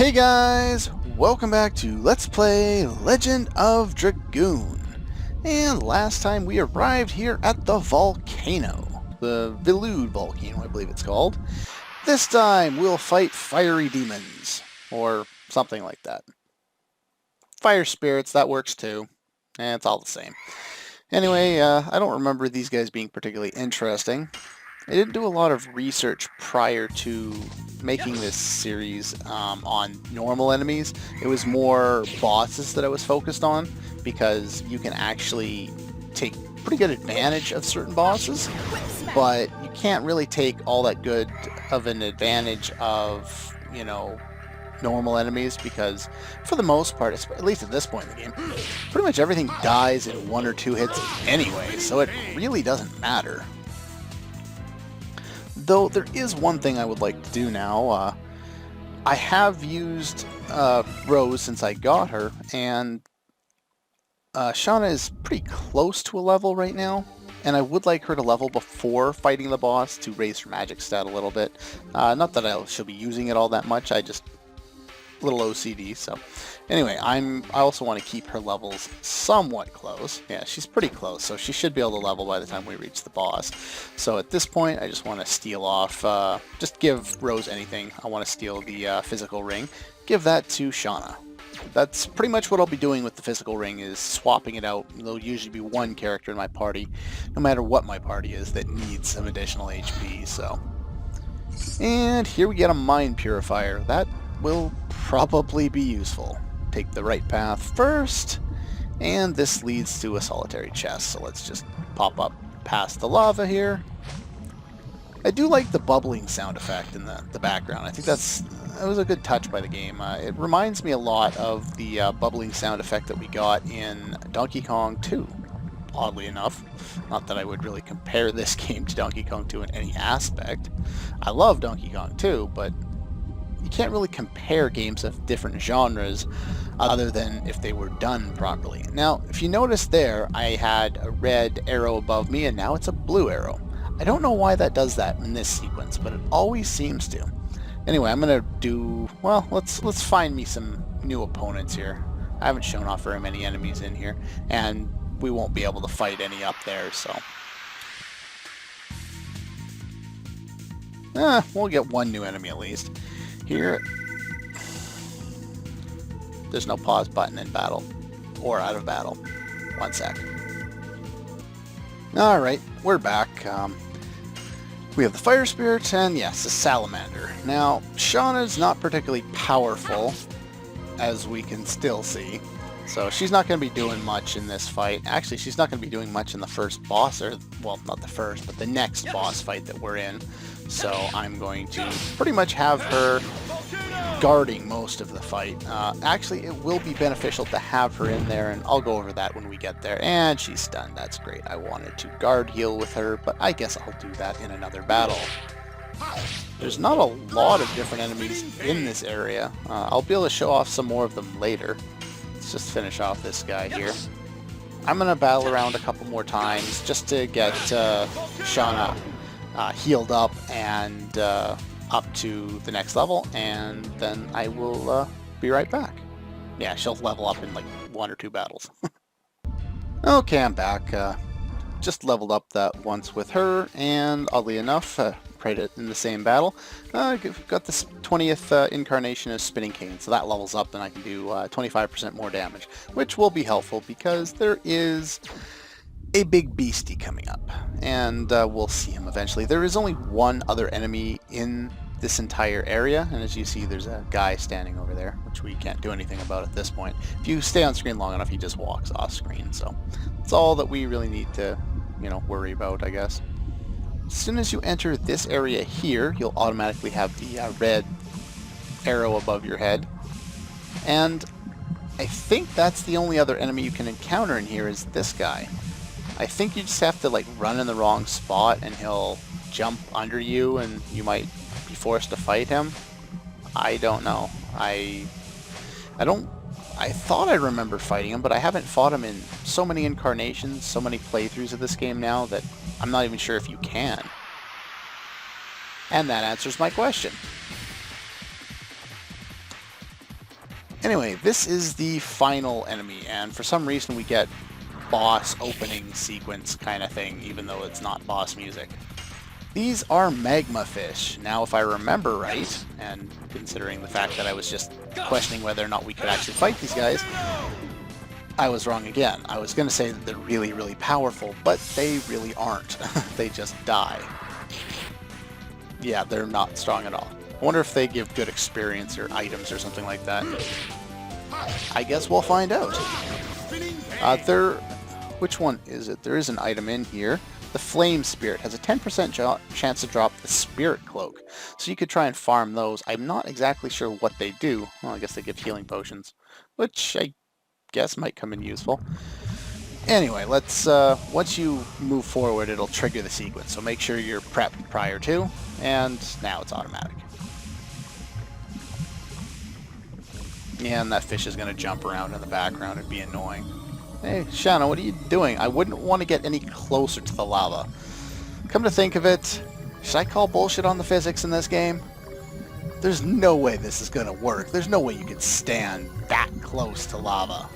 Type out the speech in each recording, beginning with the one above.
Hey guys, welcome back to Let's Play Legend of Dragoon. And last time we arrived here at the volcano. The Virage volcano, I believe it's called. This time we'll fight fiery demons, or something like that. Fire spirits, that works too. And it's all the same. Anyway, I don't remember these guys being particularly interesting. I didn't do a lot of research prior to making this series on normal enemies. It was more bosses that I was focused on, because you can actually take pretty good advantage of certain bosses, but you can't really take all that good of an advantage of, you know, normal enemies, because for the most part, at least at this point in the game, pretty much everything dies in one or two hits anyway, so it really doesn't matter. Though there is one thing I would like to do now. I have used Rose since I got her, and Shauna is pretty close to a level right now, and I would like her to level before fighting the boss to raise her magic stat a little bit. Not that she'll be using it all that much, I just little OCD. So anyway, I also want to keep her levels somewhat close. Yeah, she's pretty close, so she should be able to level by the time we reach the boss. So at this point, I just want to steal off, just give Rose anything. I want to steal the physical ring, give that to Shauna. That's pretty much what I'll be doing with the physical ring, is swapping it out. There'll usually be one character in my party, no matter what my party is, that needs some additional HP. So, and here we get a mind purifier. That will probably be useful. Take the right path first, and this leads to a solitary chest, so let's just pop up past the lava here. I do like the bubbling sound effect in the background. I think that was a good touch by the game. It reminds me a lot of the bubbling sound effect that we got in Donkey Kong 2, oddly enough. Not that I would really compare this game to Donkey Kong 2 in any aspect. I love Donkey Kong 2, but you can't really compare games of different genres other than if they were done properly. Now, if you notice there, I had a red arrow above me, and now it's a blue arrow. I don't know why that does that in this sequence, but it always seems to. Anyway, I'm gonna do, well, let's find me some new opponents here. I haven't shown off very many enemies in here, and we won't be able to fight any up there, so we'll get one new enemy at least. Here, there's no pause button in battle, or out of battle. One sec. Alright, we're back. We have the fire spirit, and yes, the salamander. Now, Shauna's not particularly powerful, as we can still see, so she's not going to be doing much in this fight. Actually, she's not going to be doing much in the first boss, or, well, not the first, but the next boss fight that we're in. So I'm going to pretty much have her guarding most of the fight. Actually, it will be beneficial to have her in there, and I'll go over that when we get there. And she's stunned. That's great. I wanted to guard heal with her, but I guess I'll do that in another battle. There's not a lot of different enemies in this area. I'll be able to show off some more of them later. Let's just finish off this guy here. I'm going to battle around a couple more times just to get Shauna healed up and up to the next level, and then I will be right back. Yeah, she'll level up in like 1 or 2 battles. Okay, I'm back. Just leveled up that once with her, and oddly enough, right in the same battle, got this 20th incarnation of Spinning Cane, so that levels up and I can do 25% more damage, which will be helpful because there is a big beastie coming up, and we'll see him eventually. There is only one other enemy in this entire area, and as you see, there's a guy standing over there, which we can't do anything about at this point. If you stay on screen long enough, he just walks off screen, so that's all that we really need to, you know, worry about, I guess. As soon as you enter this area here, you'll automatically have the red arrow above your head, and I think that's the only other enemy you can encounter in here is this guy. I think you just have to like run in the wrong spot and he'll jump under you and you might be forced to fight him. I don't know. I thought I remember fighting him, but I haven't fought him in so many incarnations, so many playthroughs of this game now that I'm not even sure if you can. And that answers my question. Anyway, this is the final enemy, and for some reason we get boss opening sequence kind of thing, even though it's not boss music. These are magma fish. Now, if I remember right, and considering the fact that I was just questioning whether or not we could actually fight these guys, I was wrong again. I was going to say that they're really, really powerful, but they really aren't. They just die. Yeah, they're not strong at all. I wonder if they give good experience or items or something like that. I guess we'll find out. Which one is it? There is an item in here. The Flame Spirit has a 10% chance to drop the Spirit Cloak. So you could try and farm those. I'm not exactly sure what they do. Well, I guess they give healing potions, which I guess might come in useful. Anyway, let's, once you move forward, it'll trigger the sequence. So make sure you're prepped prior to, and now it's automatic. Yeah, and that fish is going to jump around in the background and be annoying. Hey, Shanna, what are you doing? I wouldn't want to get any closer to the lava. Come to think of it, should I call bullshit on the physics in this game? There's no way this is going to work. There's no way you could stand that close to lava.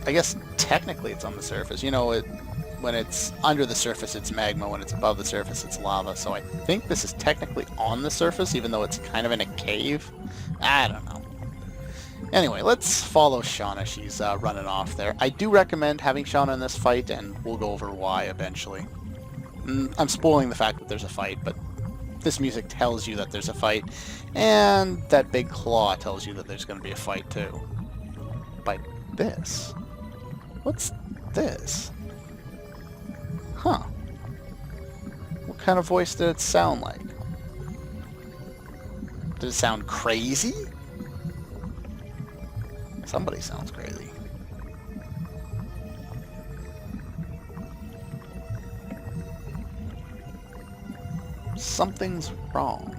I guess technically it's on the surface. You know, when it's under the surface it's magma, when it's above the surface it's lava. So I think this is technically on the surface, even though it's kind of in a cave. I don't know. Anyway, let's follow Shauna. She's running off there. I do recommend having Shauna in this fight, and we'll go over why eventually. I'm spoiling the fact that there's a fight, but this music tells you that there's a fight, and that big claw tells you that there's going to be a fight too. By this. What's this? Huh. What kind of voice did it sound like? Did it sound crazy? Somebody sounds crazy. Something's wrong.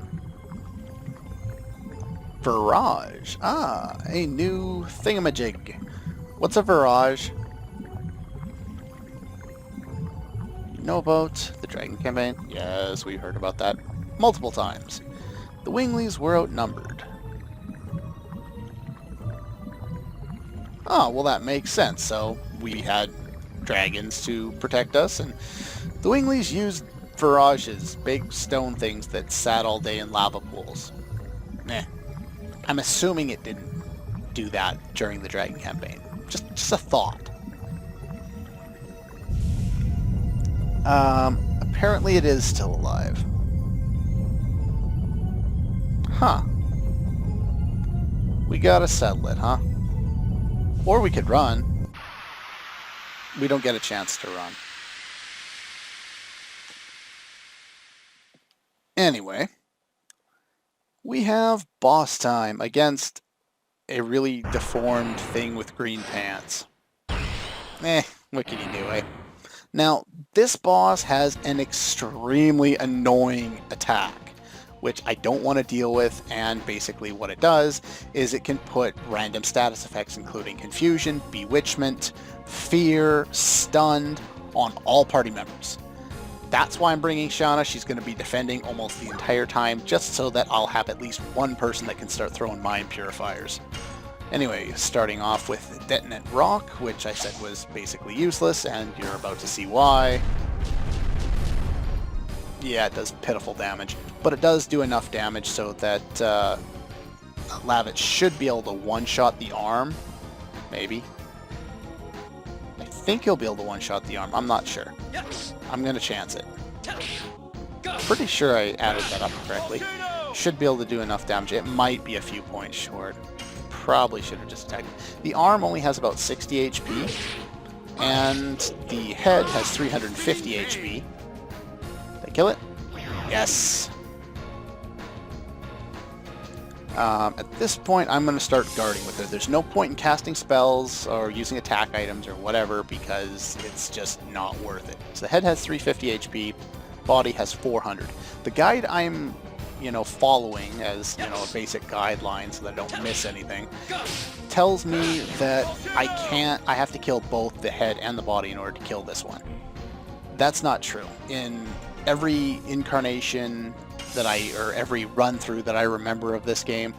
Virage. Ah, a new thingamajig. What's a Virage? You know about the Dragon campaign? Yes, we heard about that multiple times. The Winglies were outnumbered. Oh, well that makes sense. So we had dragons to protect us, and the Winglies used Virages, big stone things that sat all day in lava pools. I'm assuming it didn't do that during the Dragon campaign. Just a thought. Apparently it is still alive. Huh. We gotta settle it, huh? Or we could run. We don't get a chance to run. Anyway, we have boss time against a really deformed thing with green pants. What can you do, eh? Now, this boss has an extremely annoying attack, which I don't want to deal with, and basically what it does is it can put random status effects including confusion, bewitchment, fear, stunned on all party members. That's why I'm bringing Shauna. She's going to be defending almost the entire time, just so that I'll have at least one person that can start throwing mind purifiers. Anyway, starting off with Detonate Rock, which I said was basically useless, and you're about to see why. Yeah, it does pitiful damage, but it does do enough damage so that Lavit should be able to one-shot the arm. Maybe. I think he'll be able to one-shot the arm. I'm not sure. I'm going to chance it. Pretty sure I added that up correctly. Should be able to do enough damage. It might be a few points short. Probably should have just attacked. The arm only has about 60 HP, and the head has 350 HP. Did I kill it? Yes. At this point, I'm going to start guarding with it. There's no point in casting spells or using attack items or whatever because it's just not worth it. So the head has 350 HP, body has 400. The guide I'm, following as, a basic guideline so that I don't miss anything, tells me that I have to kill both the head and the body in order to kill this one. That's not true. In every incarnation that or every run through that I remember of this game,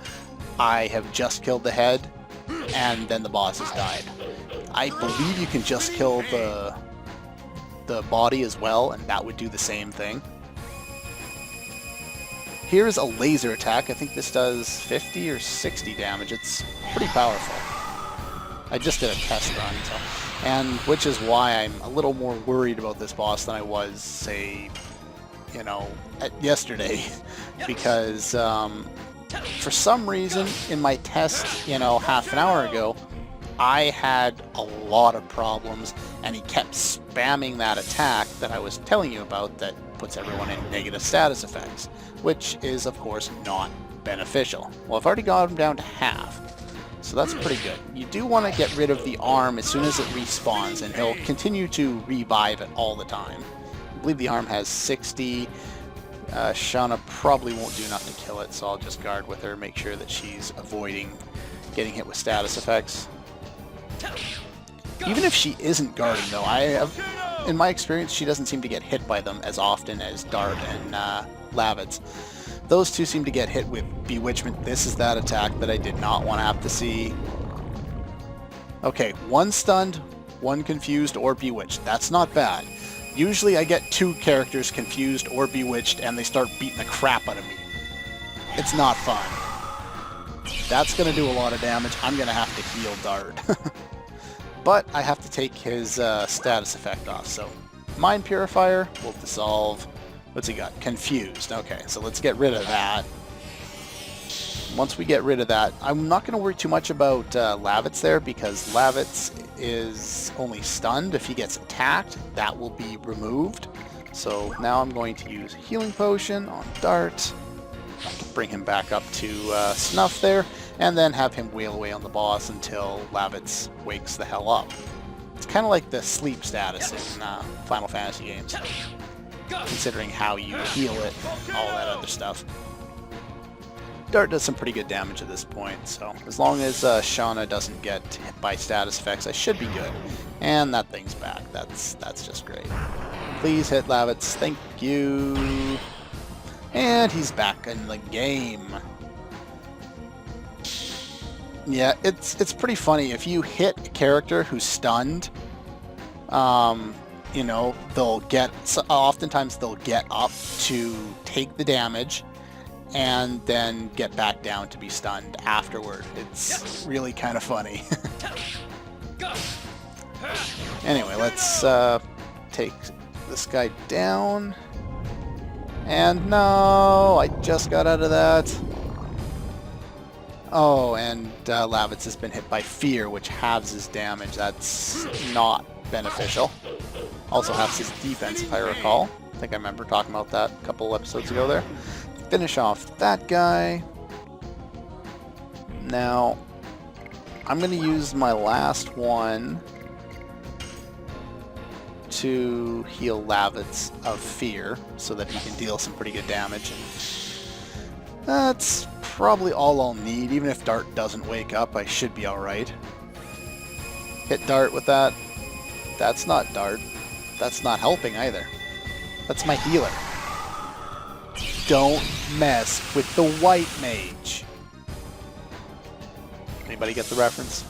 I have just killed the head, and then the boss has died. I believe you can just kill the body as well, and that would do the same thing. Here's a laser attack. I think this does 50 or 60 damage. It's pretty powerful. I just did a test run, so, and which is why I'm a little more worried about this boss than I was, say, you know, yesterday, because for some reason in my test, you know, half an hour ago, I had a lot of problems, and he kept spamming that attack that I was telling you about that puts everyone in negative status effects, which is, of course, not beneficial. Well, I've already got him down to half, so that's pretty good. You do want to get rid of the arm as soon as it respawns, and he'll continue to revive it all the time. I believe the arm has 60. Shauna probably won't do enough to kill it, so I'll just guard with her, make sure that she's avoiding getting hit with status effects. Even if she isn't guarding, though, in my experience, she doesn't seem to get hit by them as often as Dart and Lavitz. Those two seem to get hit with Bewitchment. This is that attack that I did not want to have to see. Okay, one stunned, one confused, or bewitched. That's not bad. Usually I get two characters confused or bewitched, and they start beating the crap out of me. It's not fun. That's going to do a lot of damage. I'm going to have to heal Dart. But I have to take his status effect off, so Mind Purifier will dissolve. What's he got? Confused. Okay, so let's get rid of that. Once we get rid of that, I'm not going to worry too much about Lavitz there, because Lavitz is only stunned. If he gets attacked, that will be removed. So now I'm going to use Healing Potion on Dart, bring him back up to snuff there, and then have him wail away on the boss until Lavitz wakes the hell up. It's kind of like the sleep status in Final Fantasy games, considering how you heal it, all that other stuff. Dart does some pretty good damage at this point, so as long as Shauna doesn't get hit by status effects, I should be good. And that thing's back. That's just great. Please hit Lavitz. Thank you. And he's back in the game. Yeah, it's pretty funny. If you hit a character who's stunned, you know, oftentimes they'll get up to take the damage and then get back down to be stunned afterward. It's really kind of funny. Anyway, let's take this guy down. And no, I just got out of that. Oh, and Lavitz has been hit by Fear, which halves his damage. That's not beneficial. Also halves his defense, if I recall. I think I remember talking about that a couple episodes ago there. Finish off that guy. Now, I'm going to use my last one to heal Lavitz of Fear, so that he can deal some pretty good damage. That's probably all I'll need. Even if Dart doesn't wake up, I should be alright. Hit Dart with that. That's not Dart. That's not helping either. That's my healer. Don't mess with the white mage. Anybody get the reference?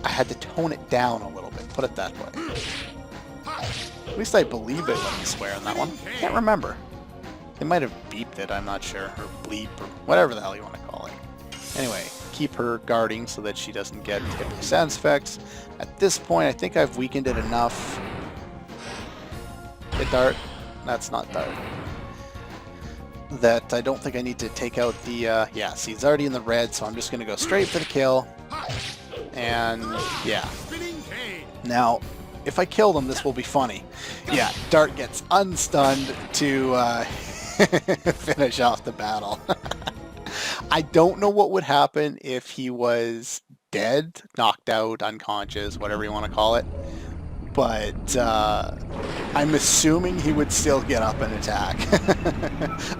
I had to tone it down a little bit, put it that way. At least I believe they let me swear on that one. Can't remember. They might have beeped it, I'm not sure, or bleep, or whatever the hell you want to call it. Anyway, keep her guarding so that she doesn't get hit with status effects. At this point, I think I've weakened it enough. Hit Dart. That's not Dart. That I don't think I need to take out the, yeah, see, it's already in the red, so I'm just going to go straight for the kill. And, yeah. Now, if I kill them, this will be funny. Yeah, Dart gets unstunned to finish off the battle. I don't know what would happen if he was dead, knocked out, unconscious, whatever you want to call it. But I'm assuming he would still get up and attack.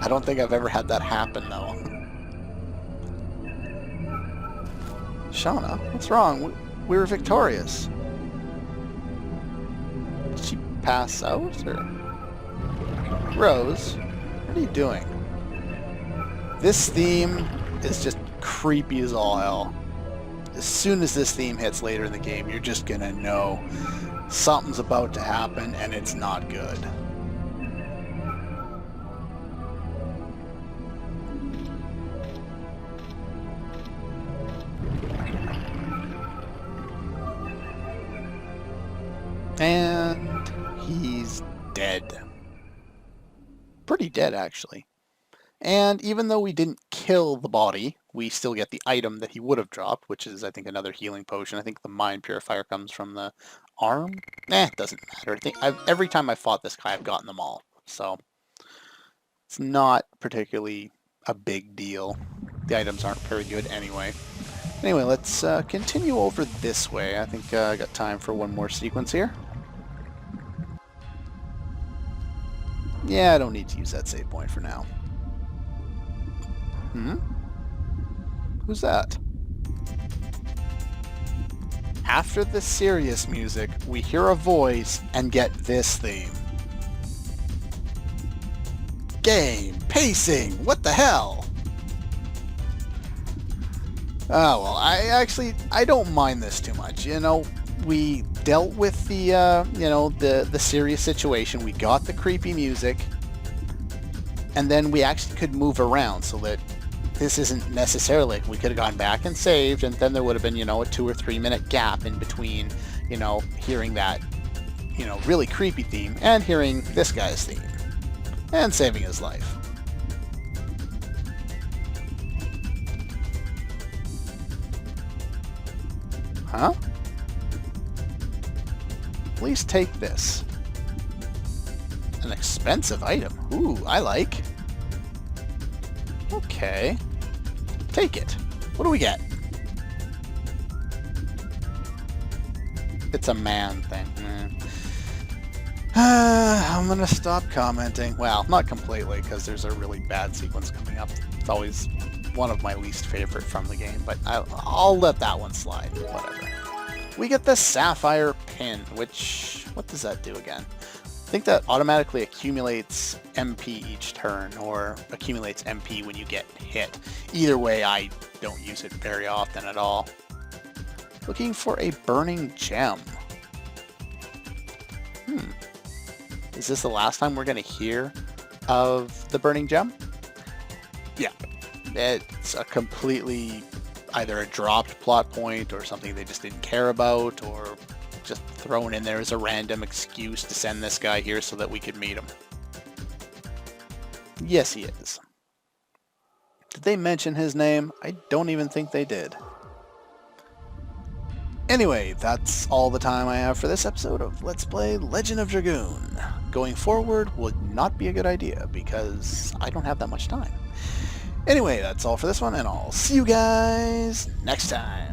I don't think I've ever had that happen, though. Shauna, what's wrong? We were victorious. Did she pass out, or? Rose, what are you doing? This theme is just creepy as all hell. As soon as this theme hits later in the game, you're just gonna know something's about to happen and it's not good. And he's dead. Pretty dead, actually. And even though we didn't kill the body, we still get the item that he would have dropped, which is, I think, another healing potion. I think the Mind Purifier comes from the arm. It doesn't matter. Every time I fought this guy, I've gotten them all. So it's not particularly a big deal. The items aren't very good anyway. Anyway, let's continue over this way. I think I got time for one more sequence here. Yeah, I don't need to use that save point for now. Who's that? After the serious music, we hear a voice and get this theme. Game, pacing, what the hell? Oh, well, I don't mind this too much. You know, we dealt with the, the serious situation. We got the creepy music. And then we actually could move around so that this isn't necessarily like we could have gone back and saved, and then there would have been, a 2 or 3 minute gap in between, hearing that, really creepy theme and hearing this guy's theme and saving his life. Huh? Please take this. An expensive item. Ooh, I like. Okay. Take it. What do we get? It's a man thing. I'm gonna stop commenting. Well, not completely, because there's a really bad sequence coming up. It's always one of my least favorite from the game, but I'll let that one slide. Whatever. We get the Sapphire Pin, which... what does that do again? I think that automatically accumulates MP each turn, or accumulates MP when you get hit. Either way, I don't use it very often at all. Looking for a burning gem. Is this the last time we're going to hear of the burning gem? Yeah. It's a completely, either a dropped plot point, or something they just didn't care about, or just thrown in there as a random excuse to send this guy here so that we could meet him. Yes, he is. Did they mention his name? I don't even think they did. Anyway, that's all the time I have for this episode of Let's Play Legend of Dragoon. Going forward would not be a good idea, because I don't have that much time. Anyway, that's all for this one, and I'll see you guys next time.